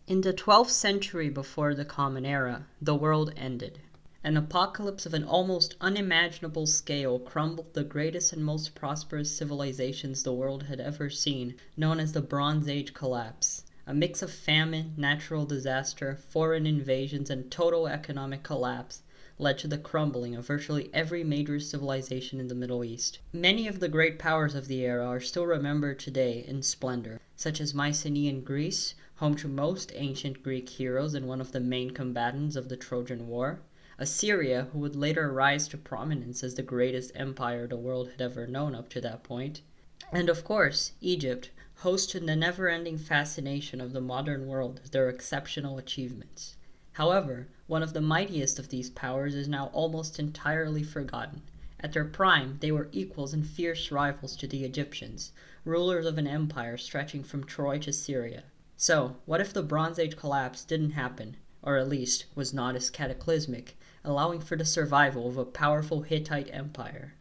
In the 12th century before the Common Era, the world ended. An apocalypse of an almost unimaginable scale crumbled the greatest and most prosperous civilizations the world had ever seen, known as the Bronze Age collapse. A mix of famine, natural disaster, foreign invasions, and total economic collapse led to the crumbling of virtually every major civilization in the Middle East. Many of the great powers of the era are still remembered today in splendor, such as Mycenaean Greece, home to most ancient Greek heroes and one of the main combatants of the Trojan War; Assyria, who would later rise to prominence as the greatest empire the world had ever known up to that point; and of course, Egypt, host to the never-ending fascination of the modern world as their exceptional achievements. However, one of the mightiest of these powers is now almost entirely forgotten. At their prime, they were equals and fierce rivals to the Egyptians, rulers of an empire stretching from Troy to Syria. So, what if the Bronze Age collapse didn't happen, or at least was not as cataclysmic, allowing for the survival of a powerful Hittite empire?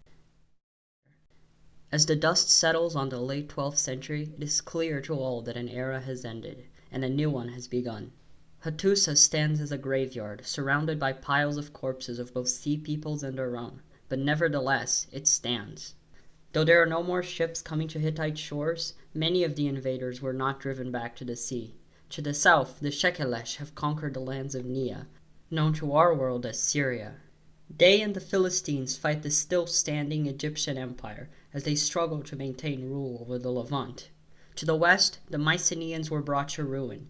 As the dust settles on the late 12th century, it is clear to all that an era has ended, and a new one has begun. Hattusa stands as a graveyard, surrounded by piles of corpses of both sea peoples and our own, but nevertheless, it stands. Though there are no more ships coming to Hittite shores, many of the invaders were not driven back to the sea. To the south, the Shekelesh have conquered the lands of Nia, known to our world as Syria. They and the Philistines fight the still-standing Egyptian empire as they struggle to maintain rule over the Levant. To the west, the Mycenaeans were brought to ruin,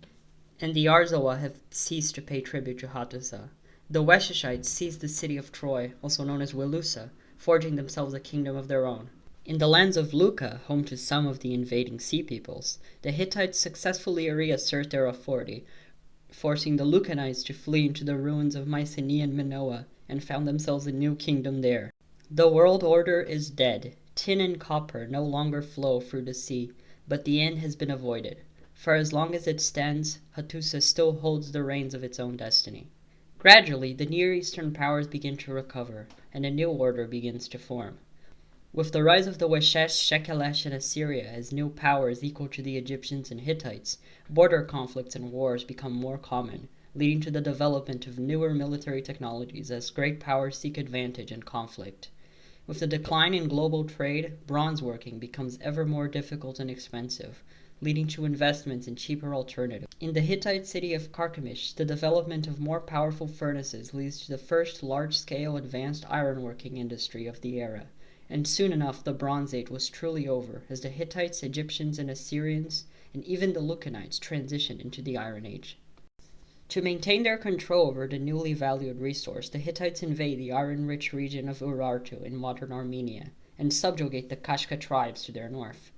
and the Arzawa have ceased to pay tribute to Hattusa. The Weshishites seized the city of Troy, also known as Wilusa, forging themselves a kingdom of their own. In the lands of Luca, home to some of the invading sea peoples, the Hittites successfully reassert their authority, forcing the Lucanites to flee into the ruins of Mycenaean Minoa and found themselves a new kingdom there. The world order is dead. Tin and copper no longer flow through the sea, but the end has been avoided. For as long as it stands, Hattusa still holds the reins of its own destiny. Gradually, the Near Eastern powers begin to recover, and a new order begins to form. With the rise of the Weshesh, Shekelesh, and Assyria as new powers equal to the Egyptians and Hittites, border conflicts and wars become more common, leading to the development of newer military technologies as great powers seek advantage in conflict. With the decline in global trade, bronze working becomes ever more difficult and expensive, leading to investments in cheaper alternatives. In the Hittite city of Carchemish, the development of more powerful furnaces leads to the first large-scale advanced ironworking industry of the era. And soon enough the Bronze Age was truly over, as the Hittites, Egyptians, and Assyrians, and even the Lucanites transitioned into the Iron Age. To maintain their control over the newly valued resource, the Hittites invade the iron-rich region of Urartu in modern Armenia, and subjugate the Kashka tribes to their north.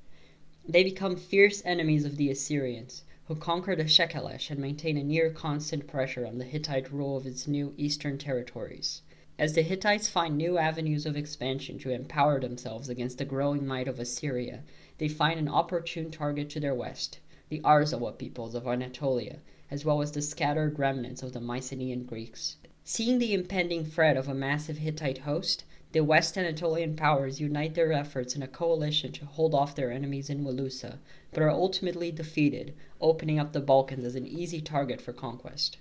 They become fierce enemies of the Assyrians, who conquer the Shekelesh and maintain a near-constant pressure on the Hittite rule of its new eastern territories. As the Hittites find new avenues of expansion to empower themselves against the growing might of Assyria, they find an opportune target to their west, the Arzawa peoples of Anatolia, as well as the scattered remnants of the Mycenaean Greeks. Seeing the impending threat of a massive Hittite host, the West Anatolian powers unite their efforts in a coalition to hold off their enemies in Wilusa, but are ultimately defeated, opening up the Balkans as an easy target for conquest.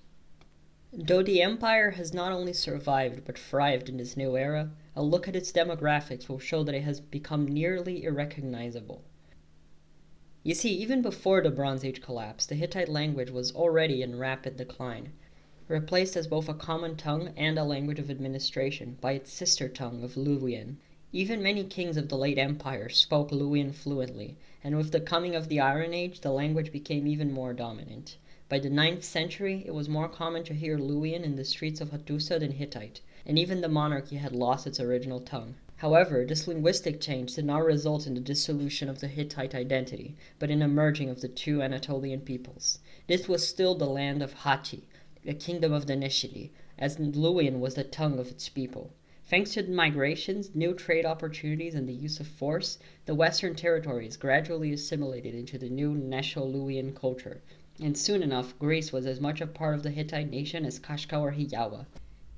Though the empire has not only survived but thrived in this new era, a look at its demographics will show that it has become nearly irrecognizable. You see, even before the Bronze Age collapse, the Hittite language was already in rapid decline, replaced as both a common tongue and a language of administration by its sister tongue of Luwian. Even many kings of the late empire spoke Luwian fluently, and with the coming of the Iron Age, the language became even more dominant. By the 9th century, it was more common to hear Luwian in the streets of Hattusa than Hittite, and even the monarchy had lost its original tongue. However, this linguistic change did not result in the dissolution of the Hittite identity, but in a merging of the two Anatolian peoples. This was still the land of Hatti, the kingdom of the Nishidi, as Luwian was the tongue of its people. Thanks to the migrations, new trade opportunities, and the use of force, the western territories gradually assimilated into the new Nesho-Luwian culture, and soon enough Greece was as much a part of the Hittite nation as Kashka or Hijawa.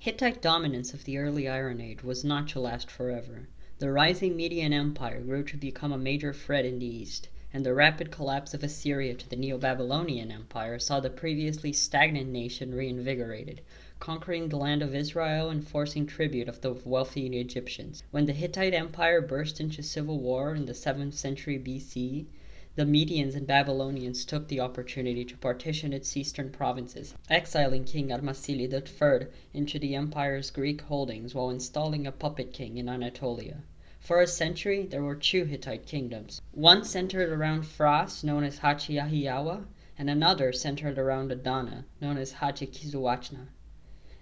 Hittite dominance of the early Iron Age was not to last forever. The rising Median Empire grew to become a major threat in the east, and the rapid collapse of Assyria to the Neo-Babylonian Empire saw the previously stagnant nation reinvigorated, conquering the land of Israel and forcing tribute of the wealthy Egyptians. When the Hittite Empire burst into civil war in the 7th century BC, the Medians and Babylonians took the opportunity to partition its eastern provinces, exiling King Armasili III into the empire's Greek holdings while installing a puppet king in Anatolia. For a century, there were two Hittite kingdoms, one centered around Phras, known as Hachi Ahiyawa, and another centered around Adana, known as Hachi Kizuachna.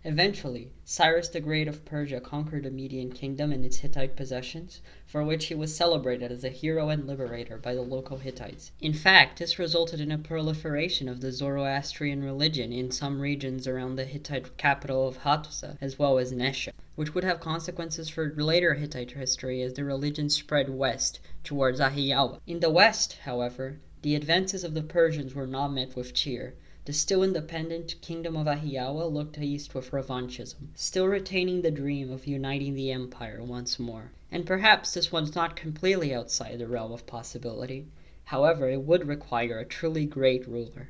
Eventually, Cyrus the Great of Persia conquered the Median kingdom and its Hittite possessions, for which he was celebrated as a hero and liberator by the local Hittites. In fact, this resulted in a proliferation of the Zoroastrian religion in some regions around the Hittite capital of Hattusa, as well as Nesha, which would have consequences for later Hittite history as the religion spread west towards Ahiyawa. In the west, however, the advances of the Persians were not met with cheer. The still independent kingdom of Ahiyawa looked east with revanchism, still retaining the dream of uniting the empire once more. And perhaps this was not completely outside the realm of possibility. However, it would require a truly great ruler.